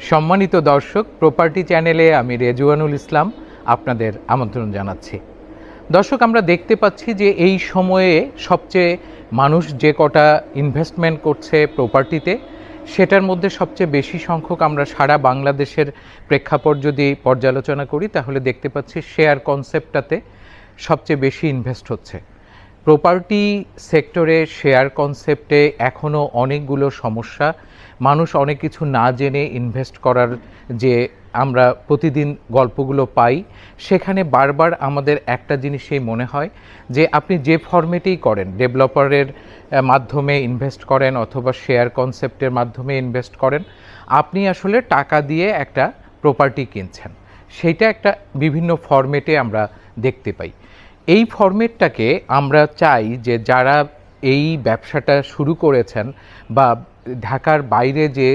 সম্মানিত দর্শক, প্রপার্টি চ্যানেলে আমি রেজওয়ানুল ইসলাম আপনাদের আমন্ত্রণ জানাচ্ছি। দর্শক, আমরা দেখতে পাচ্ছি যে এই সময়ে সবচেয়ে মানুষ যে কটা ইনভেস্টমেন্ট করছে প্রপার্টিতে, সেটার মধ্যে সবচেয়ে বেশি সংখ্যক আমরা সারা বাংলাদেশের প্রেক্ষাপট যদি পর্যালোচনা করি তাহলে দেখতে পাচ্ছি শেয়ার কনসেপ্টটাতে সবচেয়ে বেশি ইনভেস্ট হচ্ছে। প্রপার্টি সেক্টরে শেয়ার কনসেপ্টে এখনও অনেকগুলো সমস্যা, মানুষ অনেক কিছু না জেনে ইনভেস্ট করার যে আমরা প্রতিদিন গল্পগুলো পাই, সেখানে বারবার আমাদের একটা জিনিসই মনে হয় যে আপনি যে ফরম্যাটেই করেন, ডেভেলপারের মাধ্যমে ইনভেস্ট করেন অথবা শেয়ার কনসেপ্টের মাধ্যমে ইনভেস্ট করেন, আপনি আসলে টাকা দিয়ে একটা প্রপার্টি কিনছেন। সেইটা একটা বিভিন্ন ফরম্যাটে আমরা দেখতে পাই। এই ফরম্যাটটাকে আমরা চাই যে যারা এই ব্যবসাটা শুরু করেছেন বা ঢাকার বাইরে যে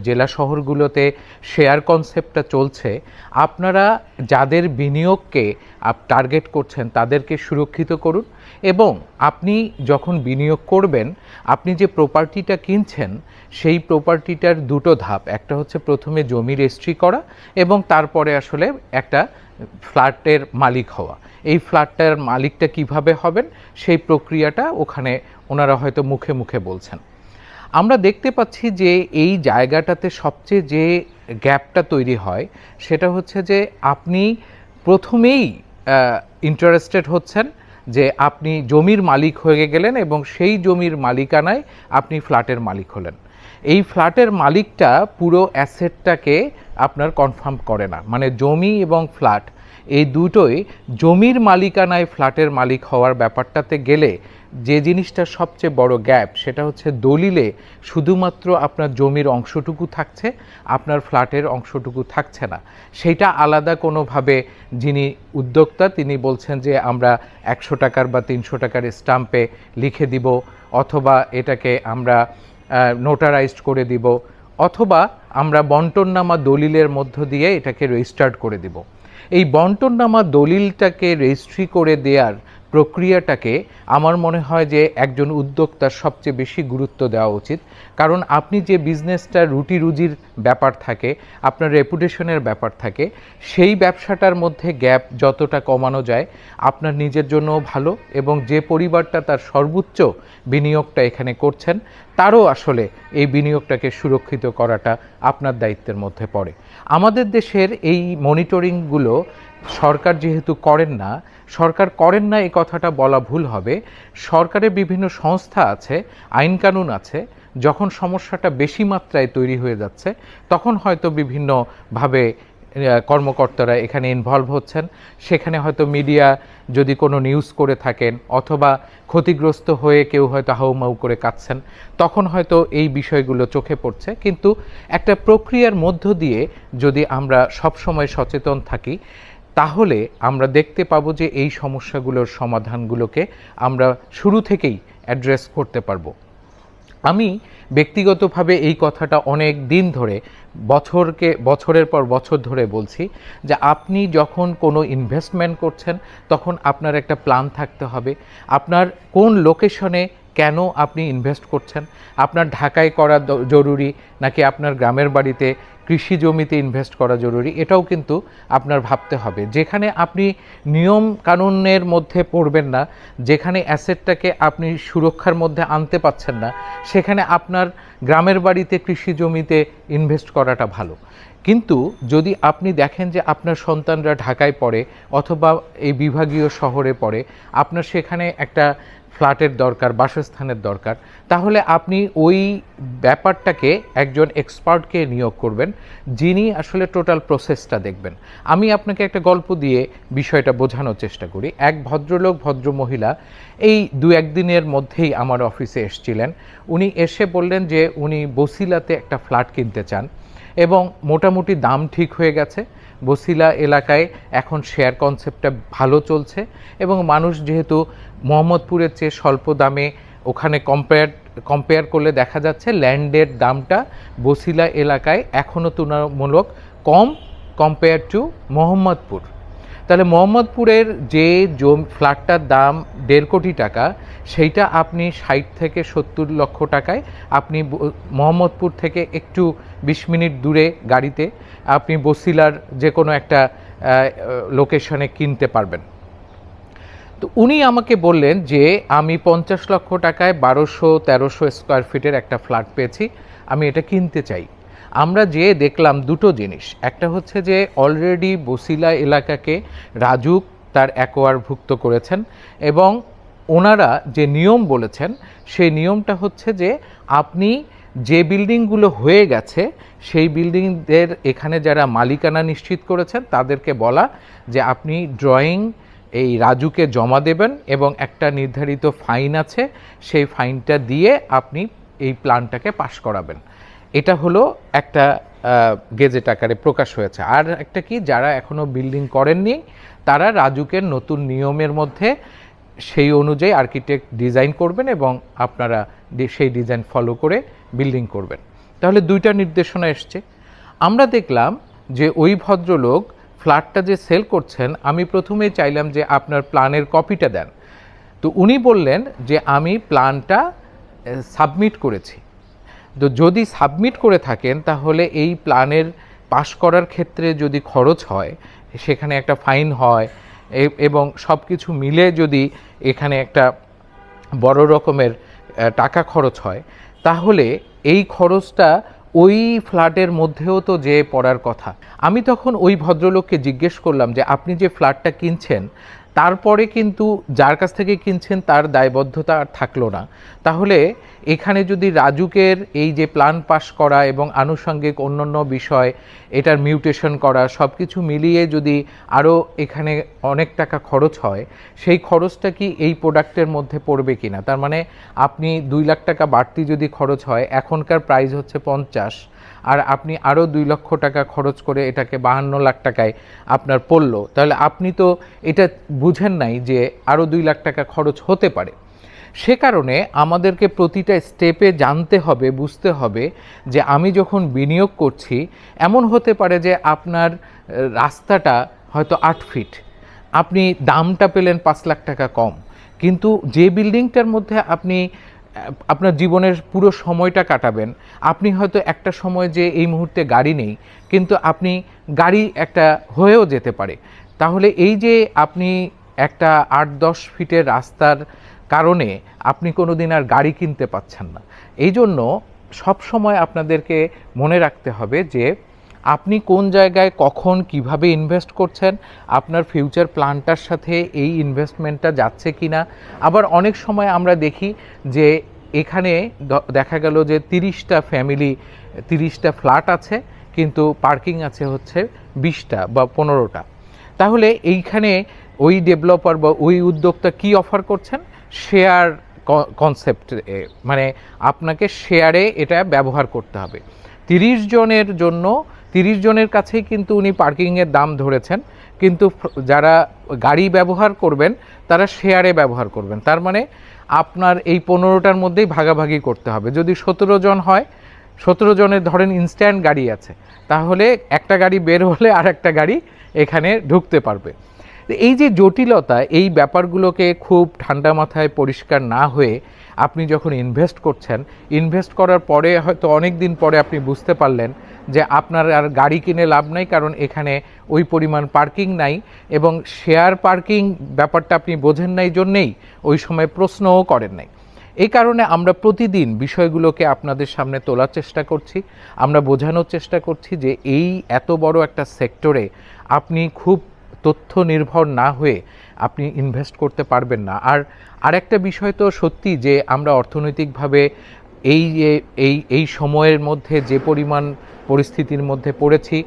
জেলা শহরগুলোতে শেয়ার কনসেপ্টটা চলছে, আপনারা যাদের বিনিয়োগকে টার্গেট করছেন তাদেরকে সুরক্ষিত করুন এবং আপনি যখন বিনিয়োগ করবেন, আপনি যে প্রপার্টিটা কিনছেন সেই প্রপার্টিটার দুটো ধাপ, একটা হচ্ছে প্রথমে জমি রেজিস্ট্রি করা এবং তারপরে আসলে একটা ফ্ল্যাটের মালিক হওয়া। এই ফ্ল্যাটটার মালিকটা কিভাবে হবেন সেই প্রক্রিয়াটা ওখানে ওনারা হয়তো মুখে মুখে বলছেন। আমরা দেখতে পাচ্ছি যে এই জায়গাটাতে সবচেয়ে যে গ্যাপটা তৈরি হয় সেটা হচ্ছে যে আপনি প্রথমেই ইন্টারেস্টেড হচ্ছেন যে আপনি জমির মালিক হয়ে গেলেন এবং সেই জমির মালিকানায় আপনি ফ্ল্যাটের মালিক হলেন। এই ফ্ল্যাটের মালিকটা পুরো অ্যাসেটটাকে আপনার কনফার্ম করে না, মানে জমি এবং ফ্ল্যাট এই দুটোই জমির মালিকানায় ফ্ল্যাটের মালিক হওয়ার ব্যাপারটাতে গেলে যে জিনিসটা সবচেয়ে বড় গ্যাপ সেটা হচ্ছে দলিলে শুধুমাত্র আপনার জমির অংশটুকু থাকছে, আপনার ফ্ল্যাটের অংশটুকু থাকছে না। সেইটা আলাদা কোনোভাবে যিনি উদ্যোক্তা তিনি বলছেন যে আমরা 100 টাকার বা 300 টাকার স্টাম্পে লিখে দিব, অথবা এটাকে আমরা নোটারাইজড করে দিব, অথবা আমরা বন্টননামা দলিলের মধ্য দিয়ে এটাকে রেজিস্টার্ড করে দিব। এই বন্টননামা দলিলটাকে রেজিস্ট্রি করে দেওয়ার প্রক্রিয়াটাকে আমার মনে হয় যে একজন উদ্যোক্তার সবচেয়ে বেশি গুরুত্ব দেওয়া উচিত। কারণ আপনি যে বিজনেসটা রুটি রুজির ব্যাপার থাকে, আপনার রেপুটেশনের ব্যাপার থাকে, সেই ব্যবসাটার মধ্যে গ্যাপ যতটা কমানো যায় আপনার নিজের জন্যও ভালো এবং যে পরিবারটা তার সর্বোচ্চ বিনিয়োগটা এখানে করছেন তারও আসলে এই বিনিয়োগটাকে সুরক্ষিত করাটা আপনার দায়িত্বের মধ্যে পড়ে। আমাদের দেশের এই মনিটরিংগুলো সরকার যেহেতু করেন না এই কথাটা বলা ভুল হবে। সরকারের বিভিন্ন সংস্থা আছে, আইন কানুন আছে, যখন সমস্যাটা বেশি মাত্রায় তৈরি হয়ে যাচ্ছে তখন হয়তো বিভিন্নভাবে কর্মকর্তারা এখানে ইনভলভ হচ্ছেন। সেখানে হয়তো মিডিয়া যদি কোনো নিউজ করে থাকেন অথবা ক্ষতিগ্রস্ত হয়ে কেউ হয়তো হাউমাউ করে কাঁদছেন, তখন হয়তো এই বিষয়গুলো চোখে পড়ছে। কিন্তু একটা প্রক্রিয়ার মধ্য দিয়ে যদি আমরা সবসময় সচেতন থাকি তাহলে আমরা দেখতে পাবো যে এই সমস্যাগুলোর সমাধানগুলোকে আমরা শুরু থেকেই অ্যাড্রেস করতে পারবো। আমি ব্যক্তিগতভাবে এই কথাটা অনেক দিন ধরে বছরের পর বছর ধরে বলছি যে আপনি যখন কোনো ইনভেস্টমেন্ট করছেন তখন আপনার একটা প্ল্যান থাকতে হবে। আপনার কোন লোকেশনে কেন আপনি ইনভেস্ট করছেন, আপনার ঢাকায় করা জরুরি নাকি আপনার গ্রামের বাড়িতে কৃষি জমিতে ইনভেস্ট করা জরুরি, এটাও কিন্তু আপনার ভাবতে হবে। যেখানে আপনি নিয়ম কানুনের মধ্যে পড়বেন না, যেখানে অ্যাসেটটাকে আপনি সুরক্ষার মধ্যে আনতে পারছেন না, সেখানে আপনার গ্রামের বাড়িতে কৃষি জমিতে ইনভেস্ট করাটা ভালো। কিন্তু যদি আপনি দেখেন যে আপনার সন্তানরা ঢাকায় পড়ে অথবা এই বিভাগীয় শহরে পড়ে, আপনার সেখানে একটা ফ্ল্যাটের দরকার, বাসস্থানের দরকার, তাহলে আপনি ওই ব্যাপারটাকে একজন এক্সপার্টকে নিয়োগ করবেন যিনি আসলে টোটাল প্রসেসটা দেখবেন। আমি আপনাকে একটা গল্প দিয়ে বিষয়টা বোঝানোর চেষ্টা করি। এক ভদ্রলোক ভদ্রমহিলা এই 2-1 দিনের মধ্যেই আমার অফিসে এসেছিলেন। উনি এসে বললেন যে উনি বসিলাতে একটা ফ্ল্যাট কিনতে চান এবং মোটামুটি দাম ঠিক হয়ে গেছে। বসিলা এলাকায় এখন শেয়ার কনসেপ্টটা ভালো চলছে এবং মানুষ যেহেতু মোহাম্মদপুরের চেয়ে স্বল্প দামে ওখানে কম্পেয়ার করলে দেখা যাচ্ছে ল্যান্ডের দামটা বসিলা এলাকায় এখনও তুলনামূলক কম কম্পেয়ার টু মোহাম্মদপুর। তাহলে মোহাম্মদপুরের যে ফ্ল্যাটটার দাম 1.5 কোটি টাকা, সেইটা আপনি 60 থেকে 70 লক্ষ টাকায় আপনি মোহাম্মদপুর থেকে একটু 20 মিনিট দূরে গাড়িতে আপনি বসিলার যে কোনো একটা লোকেশনে কিনতে পারবেন। তো উনি আমাকে বললেন যে আমি 50 লক্ষ টাকায় 1200-1300 স্কোয়ার ফিটের একটা ফ্ল্যাট পেয়েছি, আমি এটা কিনতে চাই। আমরা যে দেখলাম দুটো জিনিস, একটা হচ্ছে যে অলরেডি বসিলা এলাকাকে রাজুক তার অ্যাকোয়ারভুক্ত করেছেন এবং ওনারা যে নিয়ম বলেছেন সেই নিয়মটা হচ্ছে যে আপনি যে বিল্ডিংগুলো হয়ে গেছে সেই বিল্ডিংদের এখানে যারা মালিকানা নিশ্চিত করেছেন তাদেরকে বলা যে আপনি ড্রয়িং এই রাজুকে জমা দেবেন এবং একটা নির্ধারিত ফাইন আছে, সেই ফাইনটা দিয়ে আপনি এই প্ল্যানটাকে পাস করাবেন। এটা হলো একটা গেজেট আকারে প্রকাশ হয়েছে। আর একটা কি, যারা এখনও বিল্ডিং করেননি তারা রাজুকের নতুন নিয়মের মধ্যে সেই অনুযায়ী আর্কিটেক্ট ডিজাইন করবেন এবং আপনারা সেই ডিজাইন ফলো করে বিল্ডিং করবেন। তাহলে দুইটা নির্দেশনা এসছে। আমরা দেখলাম যে ওই ভদ্রলোক ফ্ল্যাটটা যে সেল করছেন, আমি প্রথমেই চাইলাম যে আপনার প্ল্যানের কপিটা দেন। তো উনি বললেন যে আমি প্ল্যানটা সাবমিট করেছি। তো যদি সাবমিট করে থাকেন তাহলে এই প্ল্যানের পাস করার ক্ষেত্রে যদি খরচ হয়, সেখানে একটা ফাইন হয় এবং সব কিছু মিলে যদি এখানে একটা বড় রকমের টাকা খরচ হয়, তাহলে এই খরচটা ওই ফ্ল্যাটের মধ্যেও তো যে পড়ার কথা। আমি তখন ওই ভদ্রলোককে জিজ্ঞেস করলাম যে আপনি যে ফ্ল্যাটটা কিনছেন তারপরে কিন্তু যার কাছ থেকে কিনছেন তার দায়বদ্ধতা আর থাকলো না, তাহলে এখানে যদি রাজুকের এই যে প্ল্যান পাস করা এবং আনুষঙ্গিক অন্যান্য বিষয়, এটার মিউটেশন করা, সব কিছু মিলিয়ে যদি আরও এখানে অনেক টাকা খরচ হয়, সেই খরচটা কি এই প্রোডাক্টের মধ্যে পড়বে কি না? তার মানে আপনি 2 লাখ টাকা বাড়তি যদি খরচ হয়, এখনকার প্রাইস হচ্ছে 50, আর আপনি আরও 2 লক্ষ টাকা খরচ করে এটাকে 52 লাখ টাকায় আপনার পড়লো, তাহলে আপনি তো এটা বুঝেন নাই যে আরও 2 লাখ টাকা খরচ হতে পারে। সে কারণে আমাদেরকে প্রতিটা স্টেপে জানতে হবে, বুঝতে হবে যে আমি যখন বিনিয়োগ করছি, এমন হতে পারে যে আপনার রাস্তাটা হয়তো 8 ফিট, আপনি দামটা পেলেন 5 লাখ টাকা কম, কিন্তু যে বিল্ডিংটার মধ্যে আপনি আপনার জীবনের পুরো সময়টা কাটাবেন, আপনি হয়তো একটা সময় যে এই মুহূর্তে গাড়ি নেই, কিন্তু আপনি গাড়ি একটা হয়েও যেতে পারে। তাহলে এই যে আপনি একটা 8-10 ফিটের রাস্তার কারণে আপনি কোনো দিন আর গাড়ি কিনতে পাচ্ছেন না। এই জন্য সবসময় আপনাদেরকে মনে রাখতে হবে যে আপনি কোন জায়গায় কখন কিভাবে ইনভেস্ট করছেন, আপনার ফিউচার প্ল্যানটার সাথে এই ইনভেস্টমেন্টটা যাচ্ছে কি না। আবার অনেক সময় আমরা দেখি যে এখানে দেখা গেল যে 30টা ফ্যামিলি, 30টা ফ্ল্যাট আছে, কিন্তু পার্কিং আছে হচ্ছে 20টা বা 15টা। তাহলে এইখানে ওই ডেভেলপার বা ওই উদ্যোক্তা কি অফার করছেন? শেয়ার কনসেপ্ট, মানে আপনাকে শেয়ারে এটা ব্যবহার করতে হবে। 30 জনের জন্য 30 জনের কাছেই কিন্তু উনি পার্কিংয়ের দাম ধরেছেন, কিন্তু যারা গাড়ি ব্যবহার করবেন তারা শেয়ারে ব্যবহার করবেন। তার মানে আপনার এই 15টার মধ্যেই ভাগাভাগি করতে হবে। যদি 17 জন হয়, 17 জনের ধরেন ইনস্ট্যান্ট গাড়ি আছে, তাহলে একটা গাড়ি বের হলে আর একটা গাড়ি এখানে ঢুকতে পারবে। এই যে জটিলতা, এই ব্যাপারগুলোকে খুব ঠান্ডা মাথায় পরিষ্কার না হয়ে আপনি যখন ইনভেস্ট করছেন, ইনভেস্ট করার পরে হয়তো অনেক দিন পরে আপনি বুঝতে পারলেন যে আপনার আর গাড়ি কিনে লাভ নাই, কারণ এখানে ওই পরিমাণ পার্কিং নাই এবং শেয়ার পার্কিং ব্যাপারটা আপনি বোঝেন নাই জন্যেই ওই সময় প্রশ্নও করেন নাই। এই কারণে আমরা প্রতিদিন বিষয়গুলোকে আপনাদের সামনে তোলার চেষ্টা করছি, আমরা বোঝানোর চেষ্টা করছি যে এই এত বড় একটা সেক্টরে আপনি খুব তথ্য নির্ভর না হয়ে আপনি ইনভেস্ট করতে পারবেন না। আর আরেকটা বিষয় তো সত্যি যে আমরা অর্থনৈতিকভাবে এই সময়ের মধ্যে যে পরিমাণ পরিস্থিতির মধ্যে পড়েছি,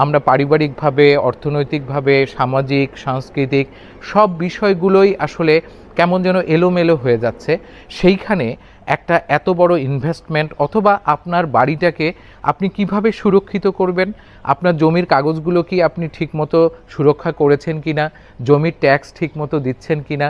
আমরা পারিবারিকভাবে, অর্থনৈতিকভাবে, সামাজিক, সাংস্কৃতিক সব বিষয়গুলোই আসলে কেমন যেন এলোমেলো হয়ে যাচ্ছে। সেইখানে একটা এত বড় ইনভেস্টমেন্ট, অথবা আপনার বাড়িটাকে আপনি কিভাবে সুরক্ষিত করবেন, আপনার জমির কাগজগুলো কি আপনি ঠিকমতো সুরক্ষা করেছেন কিনা, জমির ট্যাক্স ঠিকমতো দিচ্ছেন কিনা।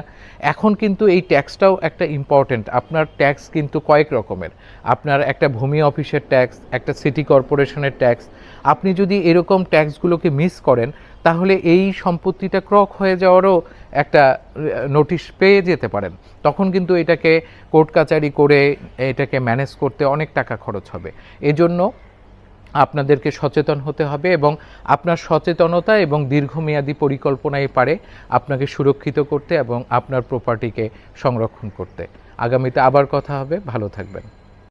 এখন কিন্তু এই ট্যাক্সটাও একটা ইম্পর্টেন্ট। আপনার ট্যাক্স কিন্তু কয়েক রকমের, আপনার একটা ভূমি অফিসের ট্যাক্স, একটা সিটি কর্পোরেশনের ট্যাক্স। আপনি যদি এরকম ট্যাক্সগুলোকে মিস করেন, তাহলে এই সম্পত্তিটা ক্রক হয়ে যাওয়ারও একটা নোটিশ পেয়ে যেতে পারেন। তখন কিন্তু এটাকে কোর্ট কাচারি করে এটাকে ম্যানেজ করতে অনেক টাকা খরচ হবে। এজন্য আপনাদেরকে সচেতন হতে হবে, এবং আপনার সচেতনতা এবং দীর্ঘমেয়াদী পরিকল্পনাই পারে আপনাকে সুরক্ষিত করতে এবং আপনার প্রপার্টিকে সংরক্ষণ করতে। আগামীতে আবার কথা হবে, ভালো থাকবেন।